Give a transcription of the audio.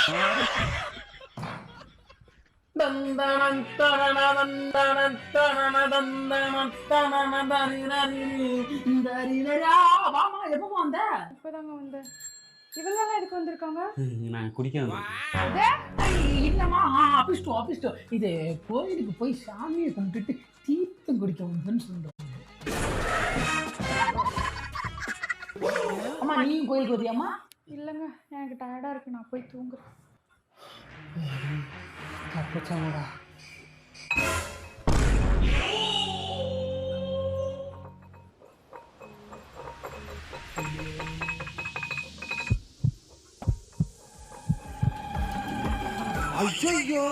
வாமா எப்போ வந்த? இப்பதாங்க வந்தேன். இவங்கெல்லாம் எதுக்கு வந்திருக்காங்க? நான் குடிக்க வந்தேன். இல்லம்மா ஆபிஸ்டோ இது கோயிலுக்கு போய் சாமியை கும்பிட்டுட்டு தீர்த்தம் குடிக்க வந்தேன்னு சொல்றேன். அம்மா நீயும் கோயிலுக்கு வரியாம்மா? இல்லைங்க, எனக்கு டயர்டா இருக்கு, நான் போய் தூங்குறேன். தப்பிச்சாங்கடா. ஐயோ